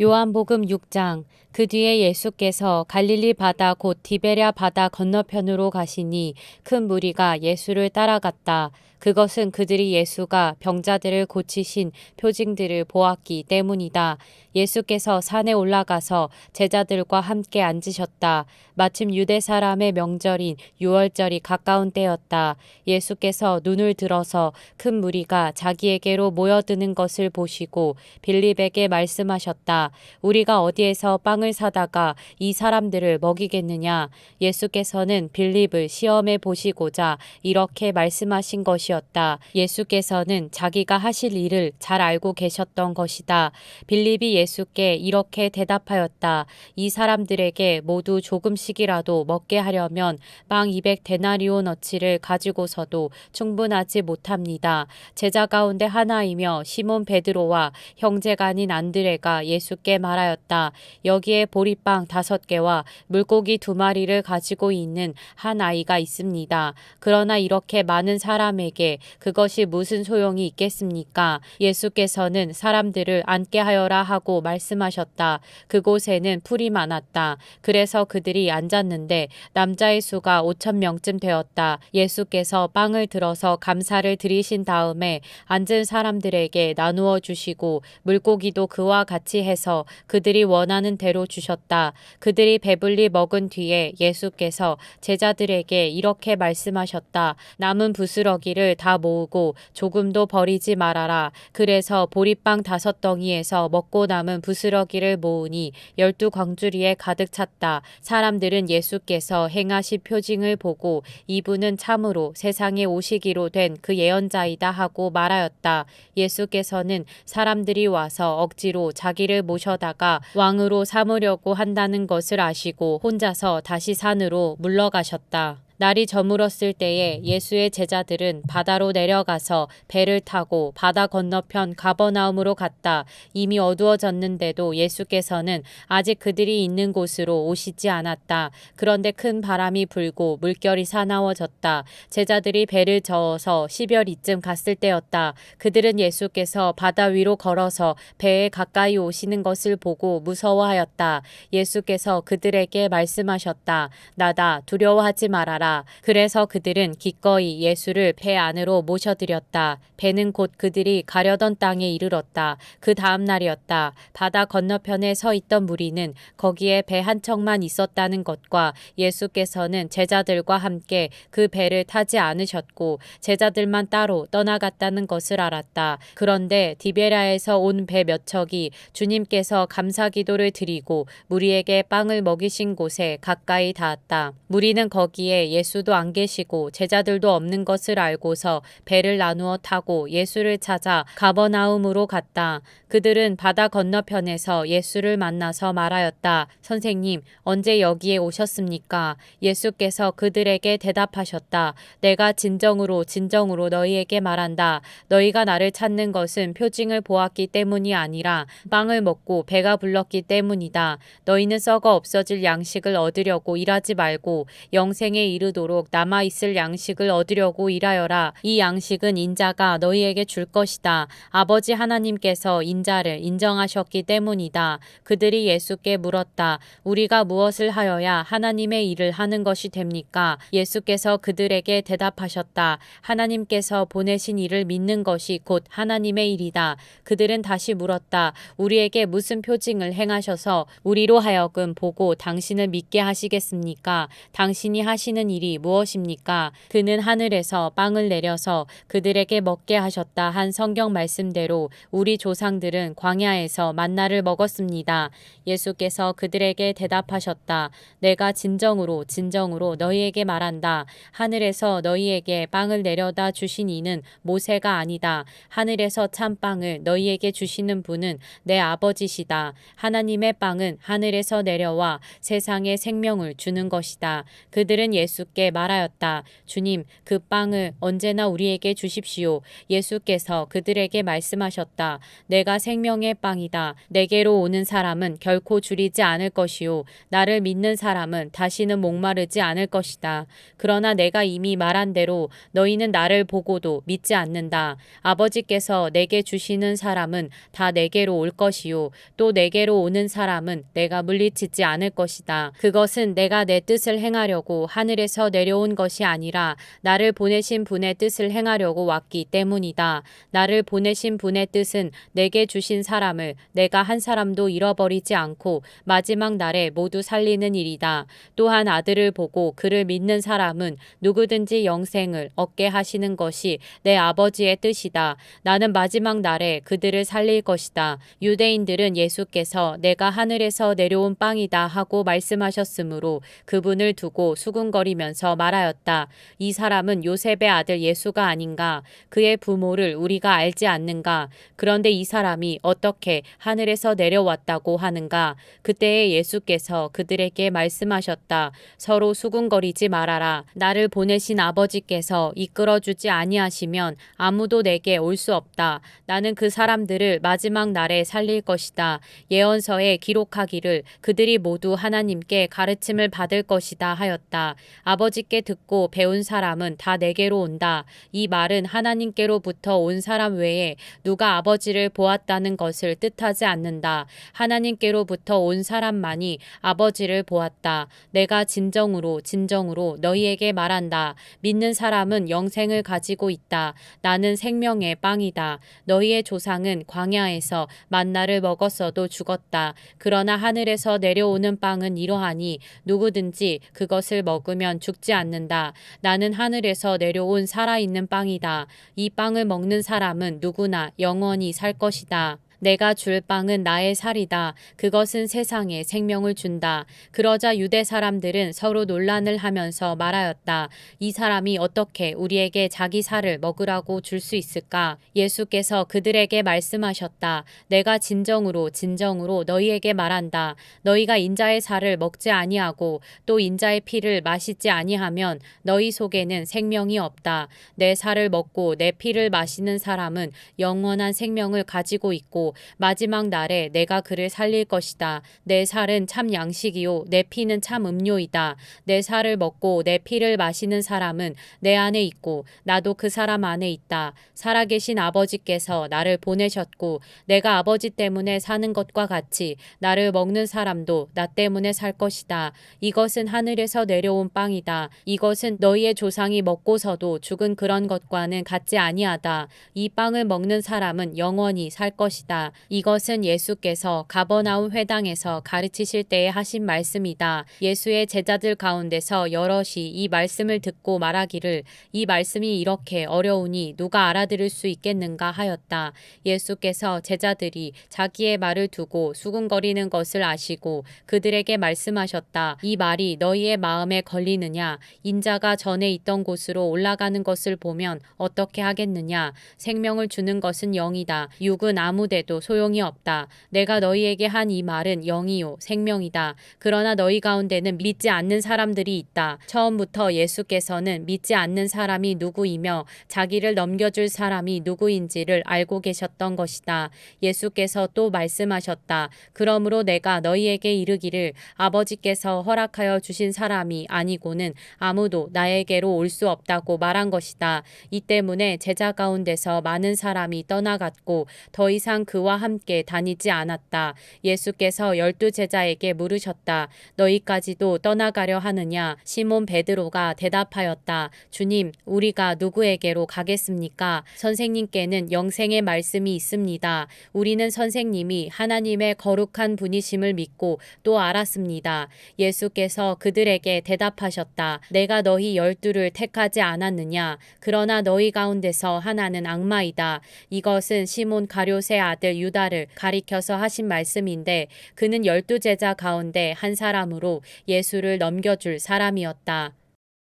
요한복음 6장. 그 뒤에 예수께서 갈릴리 바다 곧 디베랴 바다 건너편으로 가시니 큰 무리가 예수를 따라갔다. 그것은 그들이 예수가 병자들을 고치신 표징들을 보았기 때문이다. 예수께서 산에 올라가서 제자들과 함께 앉으셨다. 마침 유대 사람의 명절인 유월절이 가까운 때였다. 예수께서 눈을 들어서 큰 무리가 자기에게로 모여드는 것을 보시고 빌립에게 말씀하셨다. 우리가 어디에서 빵을 사다가 이 사람들을 먹이겠느냐? 예수께서는 빌립을 시험해 보시고자 이렇게 말씀하신 것이었다. 예수께서는 자기가 하실 일을 잘 알고 계셨던 것이다. 빌립이 예수께 이렇게 대답하였다. 이 사람들에게 모두 조금씩이라도 먹게 하려면 빵 200데나리온어치를 가지고서도 충분하지 못합니다. 제자 가운데 하나이며 시몬 베드로와 형제가 아닌 안드레가 예수께 말하였다. 여기에 보리빵 5개와 물고기 2마리를 가지고 있는 한 아이가 있습니다. 그러나 이렇게 많은 사람에게 그것이 무슨 소용이 있겠습니까? 예수께서는 사람들을 앉게 하여라 하고 말씀하셨다. 그곳에는 풀이 많았다. 그래서 그들이 앉았는데 남자의 수가 5,000명쯤 되었다. 예수께서 빵을 들어서 감사를 드리신 다음에 앉은 사람들에게 나누어 주시고 물고기도 그와 같이 해서 그들이 원하는 대로 주셨다. 그들이 배불리 먹은 뒤에 예수께서 제자들에게 이렇게 말씀하셨다. 남은 부스러기를 다 모으고 조금도 버리지 말아라. 그래서 보리빵 5덩이에서 먹고 남은 부스러기를 모으니 12광주리에 가득 찼다. 사람들은 예수께서 행하신 표징을 보고 이분은 참으로 세상에 오시기로 된 그 예언자이다 하고 말하였다. 예수께서는 사람들이 와서 억지로 자기를 모셔다가 왕으로 삼으려고 한다는 것을 아시고 혼자서 다시 산으로 물러가셨다. 날이 저물었을 때에 예수의 제자들은 바다로 내려가서 배를 타고 바다 건너편 가버나움으로 갔다. 이미 어두워졌는데도 예수께서는 아직 그들이 있는 곳으로 오시지 않았다. 그런데 큰 바람이 불고 물결이 사나워졌다. 제자들이 배를 저어서 시별이쯤 갔을 때였다. 그들은 예수께서 바다 위로 걸어서 배에 가까이 오시는 것을 보고 무서워하였다. 예수께서 그들에게 말씀하셨다. 나다, 두려워하지 말아라. 그래서 그들은 기꺼이 예수를 배 안으로 모셔들였다. 배는 곧 그들이 가려던 땅에 이르렀다. 그 다음 날이었다. 바다 건너편에 서 있던 무리는 거기에 배 한 척만 있었다는 것과 예수께서는 제자들과 함께 그 배를 타지 않으셨고 제자들만 따로 떠나갔다는 것을 알았다. 그런데 디베랴에서 온 배 몇 척이 주님께서 감사기도를 드리고 무리에게 빵을 먹이신 곳에 가까이 닿았다. 무리는 거기에 예수도 안 계시고 제자들도 없는 것을 알고서 배를 나누어 타고 예수를 찾아 가버나움으로 갔다. 그들은 바다 건너편에서 예수를 만나서 말하였다. 선생님, 언제 여기에 오셨습니까? 예수께서 그들에게 대답하셨다. 내가 진정으로 너희에게 말한다. 너희가 나를 찾는 것은 표징을 보았기 때문이 아니라 빵을 먹고 배가 불렀기 때문이다. 너희는 썩어 없어질 양식을 얻으려고 일하지 말고 영생에 이르도록 남아있을 양식을 얻으려고 일하여라. 이 양식은 인자가 너희에게 줄 것이다. 아버지 하나님께서 인자를 인정하셨기 때문이다. 그들이 예수께 물었다. 우리가 무엇을 하여야 하나님의 일을 하는 것이 됩니까? 예수께서 그들에게 대답하셨다. 하나님께서 보내신 일을 믿는 것이 곧 하나님의 일이다. 그들은 다시 물었다. 우리에게 무슨 표징을 행하셔서 우리로 하여금 보고 당신을 믿게 하시겠습니까? 당신이 하시는 일이 무엇입니까? 그는 하늘에서 빵을 내려서 그들에게 먹게 하셨다 한 성경 말씀대로 우리 조상들은 광야에서 만나를 먹었습니다. 예수께서 그들에게 대답하셨다. 내가 진정으로 너희에게 말한다. 하늘에서 너희에게 빵을 내려다 주신 이는 모세가 아니다. 하늘에서 참 빵을 너희에게 주시는 분은 내 아버지시다. 하나님의 빵은 하늘에서 내려와 세상에 생명을 주는 것이다. 그들은 예수께 말하였다. 주님, 그 빵을 언제나 우리에게 주십시오. 예수께서 그들에게 말씀하셨다. 내가 내가 생명의 빵이다. 내게로 오는 사람은 결코 줄이지 않을 것이요 나를 믿는 사람은 다시는 목마르지 않을 것이다. 그러나 내가 이미 말한 대로 너희는 나를 보고도 믿지 않는다. 아버지께서 내게 주시는 사람은 다 내게로 올 것이요 또 내게로 오는 사람은 내가 물리치지 않을 것이다. 그것은 내가 내 뜻을 행하려고 하늘에서 내려온 것이 아니라 나를 보내신 분의 뜻을 행하려고 왔기 때문이다. 나를 보내신 분의 뜻은 내게 주신 사람을 내가 한 사람도 잃어버리지 않고 마지막 날에 모두 살리는 일이다. 또한 아들을 보고 그를 믿는 사람은 누구든지 영생을 얻게 하시는 것이 내 아버지의 뜻이다. 나는 마지막 날에 그들을 살릴 것이다. 유대인들은 예수께서 내가 하늘에서 내려온 빵이다 하고 말씀하셨으므로 그분을 두고 수군거리면서 말하였다. 이 사람은 요셉의 아들 예수가 아닌가? 그의 부모를 우리가 알지 않는가? 그런데 이 사람이 어떻게 하늘에서 내려왔다고 하는가? 그때에 예수께서 그들에게 말씀하셨다. 서로 수군거리지 말아라. 나를 보내신 아버지께서 이끌어주지 아니하시면 아무도 내게 올 수 없다. 나는 그 사람들을 마지막 날에 살릴 것이다. 예언서에 기록하기를 그들이 모두 하나님께 가르침을 받을 것이다 하였다. 아버지께 듣고 배운 사람은 다 내게로 온다. 이 말은 하나님께로부터 온 사람 외에 누가 아버지를 보았다는 것을 뜻하지 않는다. 하나님께로부터 온 사람만이 아버지를 보았다. 내가 진정으로 너희에게 말한다. 믿는 사람은 영생을 가지고 있다. 나는 생명의 빵이다. 너희의 조상은 광야에서 만나를 먹었어도 죽었다. 그러나 하늘에서 내려오는 빵은 이러하니 누구든지 그것을 먹으면 죽지 않는다. 나는 하늘에서 내려온 살아있는 빵이다. 이 빵을 먹는 사람은 누구나 영원히 살 것이다. 내가 줄 빵은 나의 살이다. 그것은 세상에 생명을 준다. 그러자 유대 사람들은 서로 논란을 하면서 말하였다. 이 사람이 어떻게 우리에게 자기 살을 먹으라고 줄 수 있을까? 예수께서 그들에게 말씀하셨다. 내가 진정으로 너희에게 말한다. 너희가 인자의 살을 먹지 아니하고 또 인자의 피를 마시지 아니하면 너희 속에는 생명이 없다. 내 살을 먹고 내 피를 마시는 사람은 영원한 생명을 가지고 있고 마지막 날에 내가 그를 살릴 것이다. 내 살은 참 양식이요 내 피는 참 음료이다. 내 살을 먹고 내 피를 마시는 사람은 내 안에 있고 나도 그 사람 안에 있다. 살아계신 아버지께서 나를 보내셨고 내가 아버지 때문에 사는 것과 같이 나를 먹는 사람도 나 때문에 살 것이다. 이것은 하늘에서 내려온 빵이다. 이것은 너희의 조상이 먹고서도 죽은 그런 것과는 같지 아니하다. 이 빵을 먹는 사람은 영원히 살 것이다. 이것은 예수께서 가버나움 회당에서 가르치실 때에 하신 말씀이다. 예수의 제자들 가운데서 여럿이 이 말씀을 듣고 말하기를 이 말씀이 이렇게 어려우니 누가 알아들을 수 있겠는가 하였다. 예수께서 제자들이 자기의 말을 두고 수군거리는 것을 아시고 그들에게 말씀하셨다. 이 말이 너희의 마음에 걸리느냐? 인자가 전에 있던 곳으로 올라가는 것을 보면 어떻게 하겠느냐? 생명을 주는 것은 영이다. 육은 아무데도 소용이 없다. 내가 너희에게 한 이 말은 영이요 생명이다. 그러나 너희 가운데는 믿지 않는 사람들이 있다. 처음부터 예수께서는 믿지 않는 사람이 누구이며 자기를 넘겨줄 사람이 누구인지를 알고 계셨던 것이다. 예수께서 또 말씀하셨다. 그러므로 내가 너희에게 이르기를 아버지께서 허락하여 주신 사람이 아니고는 아무도 나에게로 올 수 없다고 말한 것이다. 이 때문에 제자 가운데서 많은 사람이 떠나갔고 더 이상 그와 함께 다니지 않았다. 예수께서 12 제자에게 물으셨다. 너희까지도 떠나가려 하느냐? 시몬 베드로가 대답하였다. 주님, 우리가 누구에게로 가겠습니까? 선생님께는 영생의 말씀이 있습니다. 우리는 선생님이 하나님의 거룩한 분이심을 믿고 또 알았습니다. 예수께서 그들에게 대답하셨다. 내가 너희 12를 택하지 않았느냐? 그러나 너희 가운데서 하나는 악마이다. 이것은 시몬 가룟의 아들 유다를 가리켜서 하신 말씀인데 그는 12 제자 가운데 한 사람으로 예수를 넘겨줄 사람이었다.